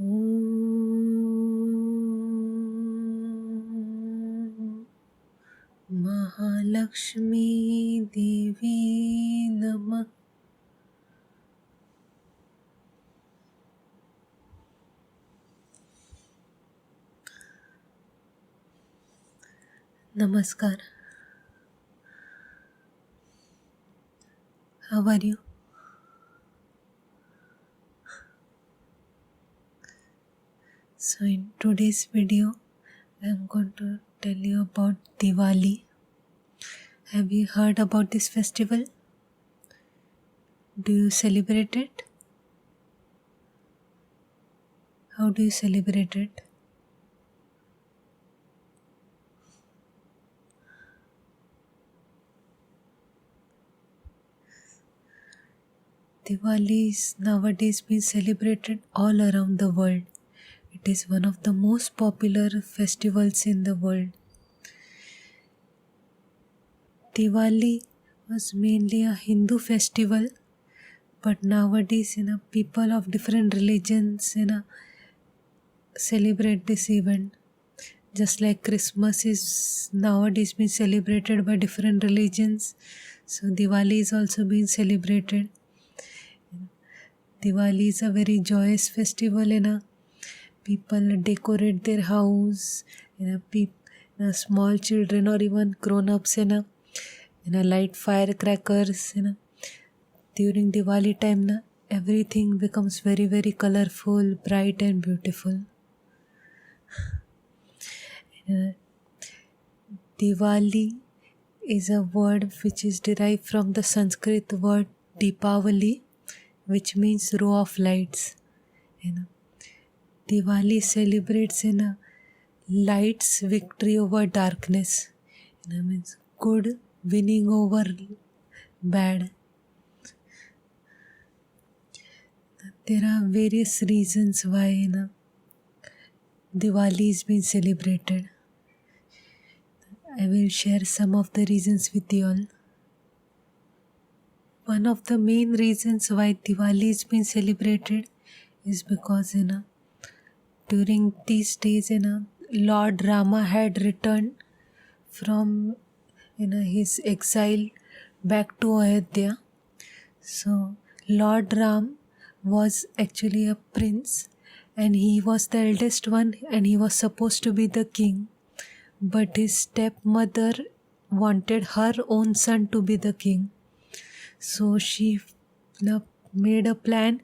ॐ महालक्ष्मी देवी नमः। Namaskar. How are you? So in today's video, I am going to tell you about Diwali. Have you heard about this festival? Do you celebrate it? How do you celebrate it? Diwali is nowadays being celebrated all around the world. It is one of the most popular festivals in the world. Diwali was mainly a Hindu festival, but nowadays people of different religions celebrate this event. Just like Christmas is nowadays being celebrated by different religions, so Diwali is also being celebrated. Diwali is a very joyous festival. People decorate their house. Small children or even grown-ups light firecrackers. During Diwali time, everything becomes very, very colorful, bright and beautiful. Diwali is a word which is derived from the Sanskrit word Deepavali, which means row of lights. Diwali celebrates light's victory over darkness. Means good winning over bad. There are various reasons why Diwali is being celebrated. I will share some of the reasons with you all. One of the main reasons why Diwali is being celebrated is because during these days Lord Rama had returned from his exile back to Ayodhya. So Lord Ram was actually a prince and he was the eldest one and he was supposed to be the king. But his stepmother wanted her own son to be the king. So she made a plan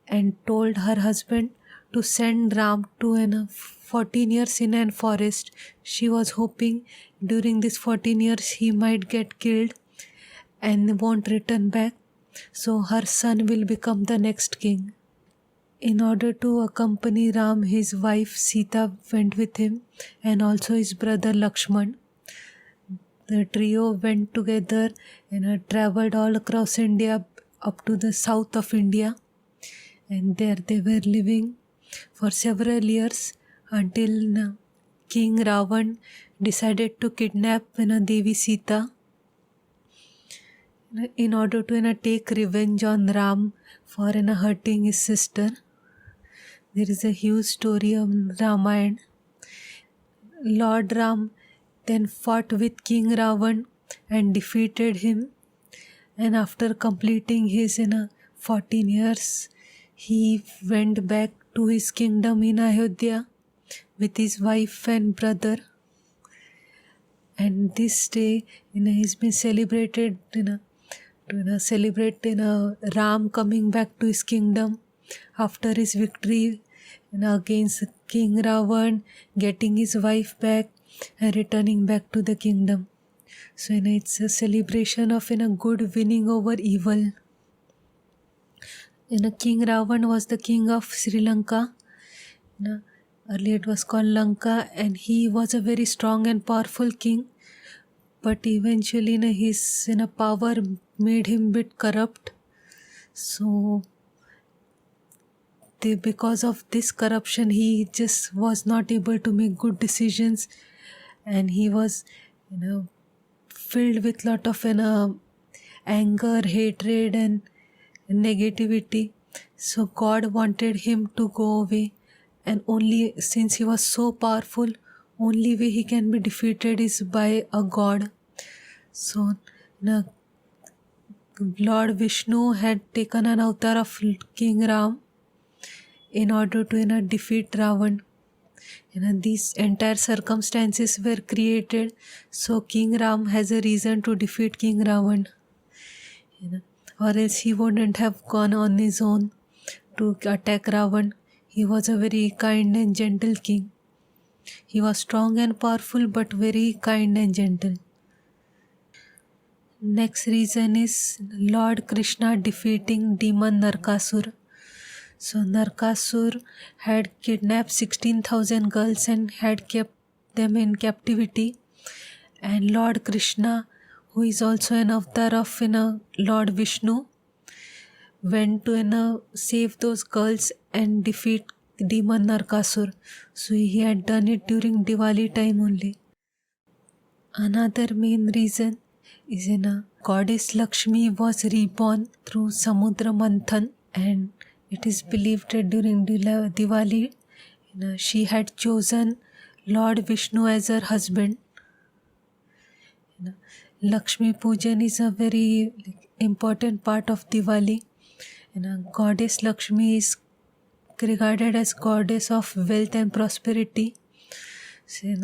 and told her husband to send Ram to 14 years in a forest. She was hoping during this 14 years he might get killed and won't return back. So her son will become the next king. In order to accompany Ram, his wife Sita went with him and also his brother Lakshman. The trio went together and traveled all across India up to the south of India. And there they were living for several years until King Ravan decided to kidnap Devi Sita in order to take revenge on Ram for hurting his sister. There is a huge story of Ramayana. Lord Ram then fought with King Ravan and defeated him. And after completing his 14 years, he went back to his kingdom in Ayodhya with his wife and brother. And this day, he's been celebrated to celebrate Ram coming back to his kingdom after his victory against King Ravan, getting his wife back and returning back to the kingdom. So it's a celebration of good winning over evil. King Ravan was the king of Sri Lanka. Earlier it was called Lanka, and he was a very strong and powerful king. But eventually his power made him a bit corrupt. So because of this corruption, he just was not able to make good decisions, and he was filled with lot of anger, hatred and negativity. So God wanted him to go away, and only since he was so powerful, only way he can be defeated is by a god. So Lord Vishnu had taken an avatar of King Ram in order to defeat Ravan. These entire circumstances were created so King Ram has a reason to defeat King Ravan. Or else he wouldn't have gone on his own to attack Ravan. He was a very kind and gentle king. He was strong and powerful but very kind and gentle. Next reason is Lord Krishna defeating demon Narkasur. So Narkasur had kidnapped 16,000 girls and had kept them in captivity. And Lord Krishna, who is also an avatar of Lord Vishnu, went to save those girls and defeat demon Narkasur. So he had done it during Diwali time only. Another main reason is goddess Lakshmi was reborn through Samudra Manthan, and it is believed that during Diwali she had chosen Lord Vishnu as her husband. Lakshmi Pujan is a very important part of Diwali. Goddess Lakshmi is regarded as goddess of wealth and prosperity. So,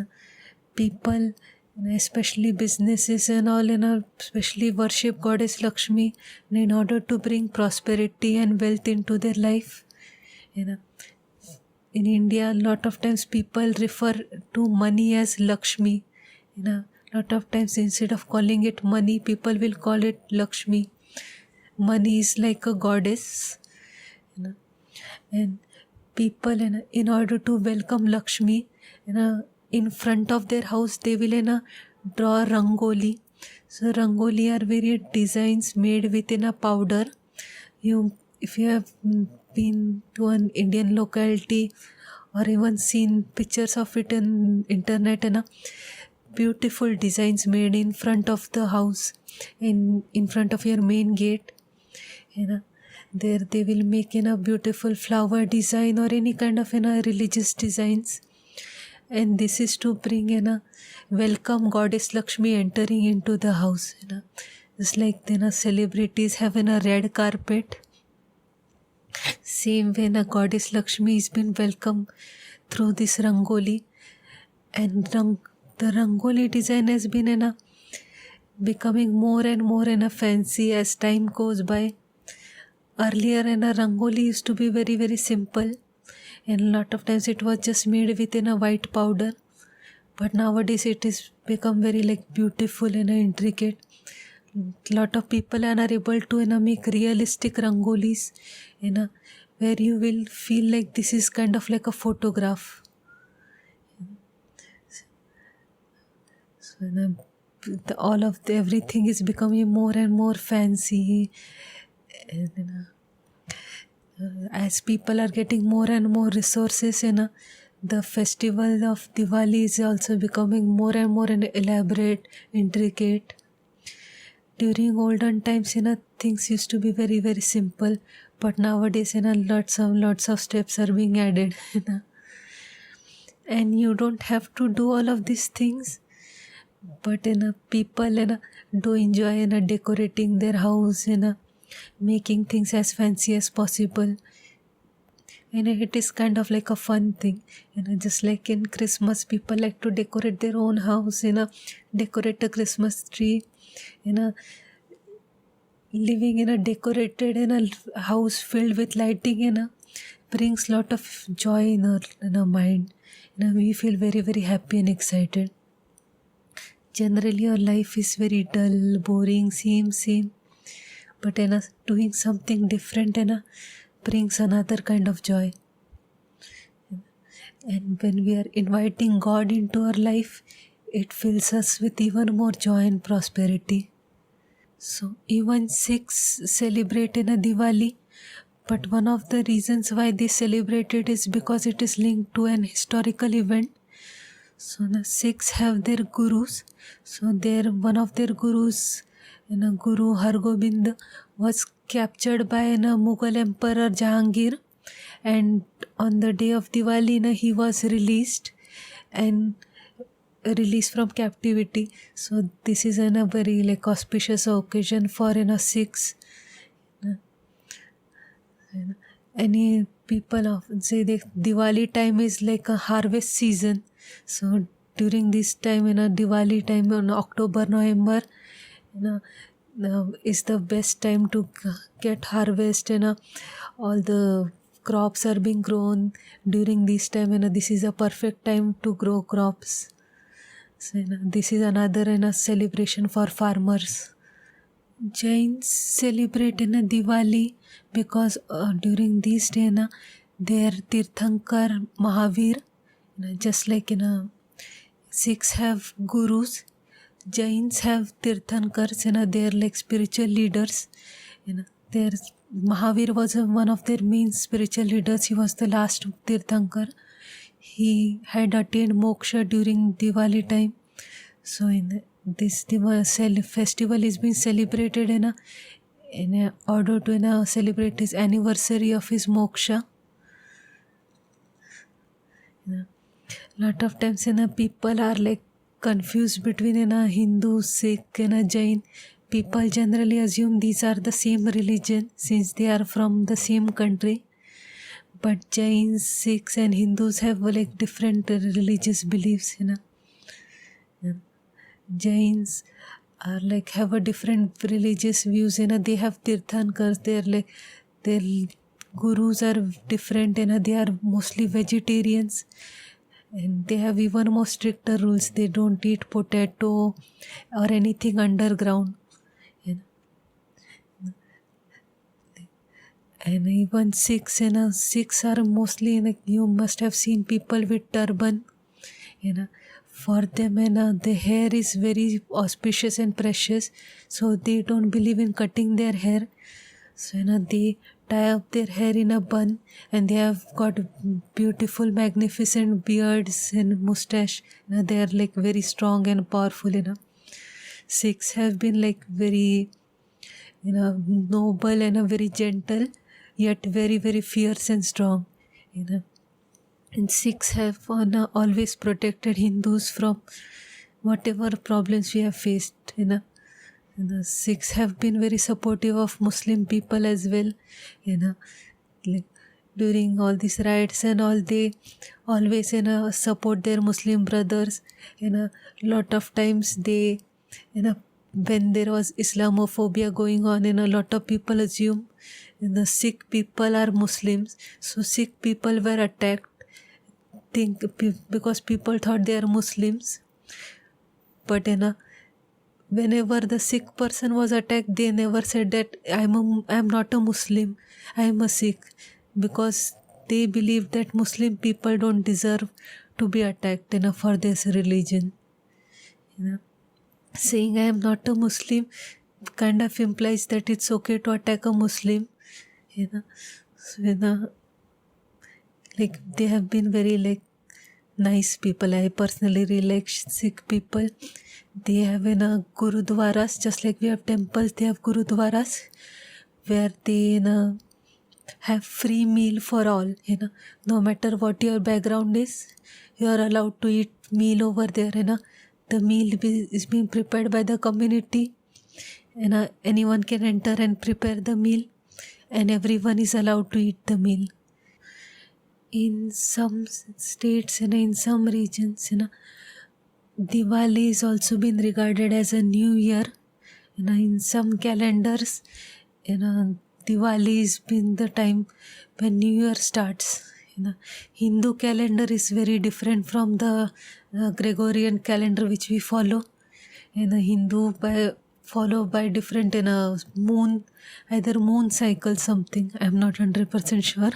people, especially businesses and all, especially worship goddess Lakshmi in order to bring prosperity and wealth into their life. In India, a lot of times people refer to money as Lakshmi. A lot of times instead of calling it money, people will call it Lakshmi. Money is like a goddess. And people, in order to welcome Lakshmi, in front of their house they will draw rangoli. So rangoli are various designs made within a powder. If you have been to an Indian locality or even seen pictures of it in internet, beautiful designs made in front of the house, in front of your main gate. There they will make a beautiful flower design or any kind of religious designs. And this is to bring welcome goddess Lakshmi entering into the house. Just like celebrities have a red carpet, same way goddess Lakshmi has been welcomed through this rangoli. And the rangoli design has been becoming more and more fancy as time goes by. Earlier rangoli used to be very very simple, and a lot of times it was just made within a white powder. But nowadays it is become very beautiful and intricate. Lot of people are able to make realistic rangolis, where you will feel like this is kind of like a photograph. So everything is becoming more and more fancy. As people are getting more and more resources, the festival of Diwali is also becoming more and more elaborate, intricate. During olden times, things used to be very very simple, but nowadays, lots of steps are being added. And you don't have to do all of these things, but people do enjoy decorating their house, making things as fancy as possible. It is kind of like a fun thing. Just like in Christmas, people like to decorate their own house, decorate a Christmas tree. Living in a decorated house filled with lighting, brings lot of joy in our mind. We feel very very happy and excited. Generally our life is very dull, boring, same. But doing something different brings another kind of joy. And when we are inviting God into our life, it fills us with even more joy and prosperity. So even Sikhs celebrate Diwali, but one of the reasons why they celebrate it is because it is linked to an historical event. So the Sikhs have their gurus. So one of their gurus, Guru Hargobind, was captured by Mughal Emperor Jahangir, and on the day of Diwali he was released from captivity. So this is a very like auspicious occasion for Sikhs. Any people of say the Diwali time is like a harvest season. So during this time Diwali time in October, November, is the best time to get harvest. All the crops are being grown during this time. This is a perfect time to grow crops. So this is another celebration for farmers. Jains celebrate Diwali because during this day their Tirthankar Mahavir, just like Sikhs have gurus, Jains have Tirthankars, they are like spiritual leaders. Their Mahavir was one of their main spiritual leaders. He was the last Tirthankar. He had attained moksha during Diwali time. So this festival is being celebrated in order to celebrate his anniversary of his moksha. Lot of times people are like confused between Hindu, Sikh and Jain. People generally assume these are the same religion since they are from the same country. But Jains, Sikhs and Hindus have like different religious beliefs. Jains are like have a different religious views. They have Tirthankars. They're like their gurus are different. They are mostly vegetarians. And they have even more stricter rules. They don't eat potato or anything underground. And even Sikhs, Sikhs are mostly you must have seen people with turban. For them, the hair is very auspicious and precious. So they don't believe in cutting their hair. So they tie up their hair in a bun, and they have got beautiful, magnificent beards and mustache. They are like very strong and powerful. Sikhs have been like very, noble and very gentle, yet very, very fierce and strong. And Sikhs have always protected Hindus from whatever problems we have faced. The Sikhs have been very supportive of Muslim people as well. Like during all these riots and all, they always support their Muslim brothers. Lot of times they when there was Islamophobia going on, a lot of people assume the Sikh people are Muslims. So Sikh people were attacked because people thought they are Muslims. But whenever the Sikh person was attacked, they never said that I'm not a Muslim, I am a Sikh, because they believe that Muslim people don't deserve to be attacked for this religion. Saying I am not a Muslim kind of implies that it's okay to attack a Muslim. So, like they have been very like nice people. I personally really like Sikh people. They have gurudwaras, just like we have temples. They have gurudwaras where they have free meal for all. No matter what your background is, you are allowed to eat meal over there. The meal is being prepared by the community. Anyone can enter and prepare the meal, and everyone is allowed to eat the meal. In some states, in some regions, Diwali is also been regarded as a new year. In some calendars, Diwali has been the time when New Year starts. Hindu calendar is very different from the Gregorian calendar which we follow. Hindu follow by different moon, either moon cycle something. I'm not 100% sure,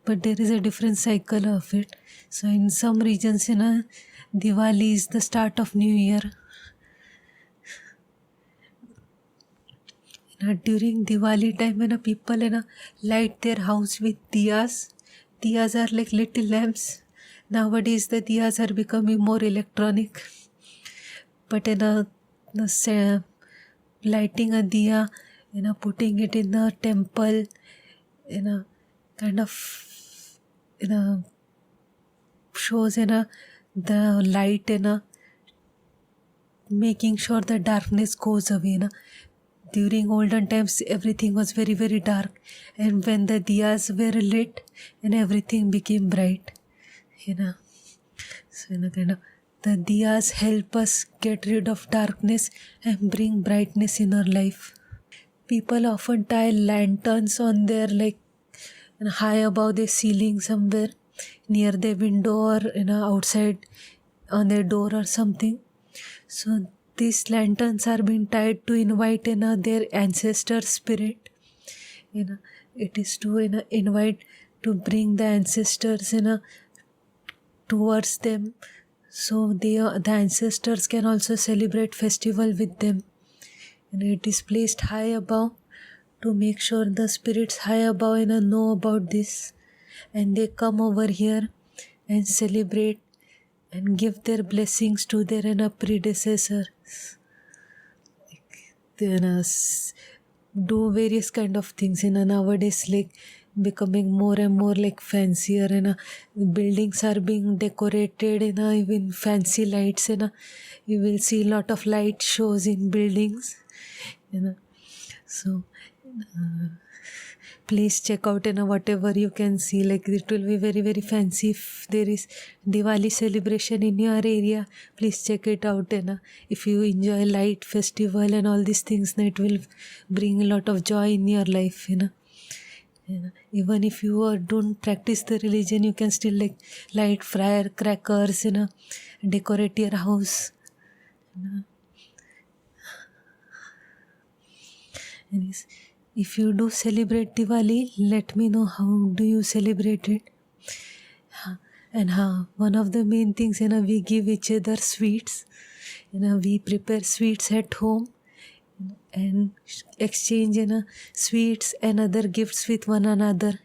but there is a different cycle of it. So in some regions, Diwali is the start of New Year. During Diwali time, people light their house with diyas. Diyas are like little lamps. Nowadays, the diyas are becoming more electronic. But lighting a diya putting it in the temple, kind of, shows, the light, making sure the darkness goes away. During olden times, everything was very, very dark. And when the diyas were lit, and everything became bright. So, kind of, the diyas help us get rid of darkness and bring brightness in our life. People often tie lanterns on their, high above the ceiling somewhere, near the window or, outside on their door or something. So these lanterns are being tied to invite, their ancestor spirit. It is to, invite, to bring the ancestors, towards them, so the ancestors can also celebrate festival with them. It is placed high above to make sure the spirits high above, know about this, and they come over here and celebrate and give their blessings to their, predecessors. They, do various kind of things, nowadays, like becoming more and more like fancier, buildings are being decorated, even fancy lights, you will see a lot of light shows in buildings, so please check out, whatever you can see, like it will be very, very fancy. If there is Diwali celebration in your area, please check it out. If you enjoy light festival and all these things, it will bring a lot of joy in your life. Even if you don't practice the religion, you can still light firecrackers, decorate your house. If you do celebrate Diwali, let me know how do you celebrate it. And one of the main things, we give each other sweets. We prepare sweets at home and exchange, sweets and other gifts with one another,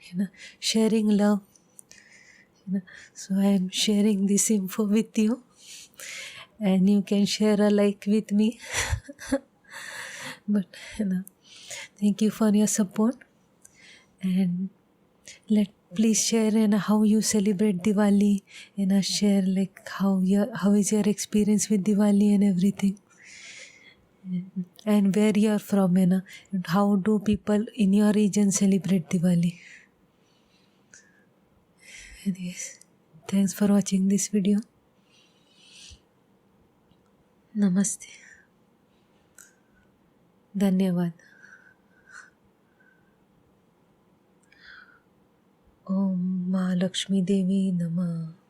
sharing love. So I am sharing this info with you, and you can share a like with me. But thank you for your support, and please share how you celebrate Diwali, share how is your experience with Diwali and everything, and where you are from, and how do people in your region celebrate Diwali. And yes, thanks for watching this video. Namaste. धन्यवाद. ओम महालक्ष्मी देवी नमः.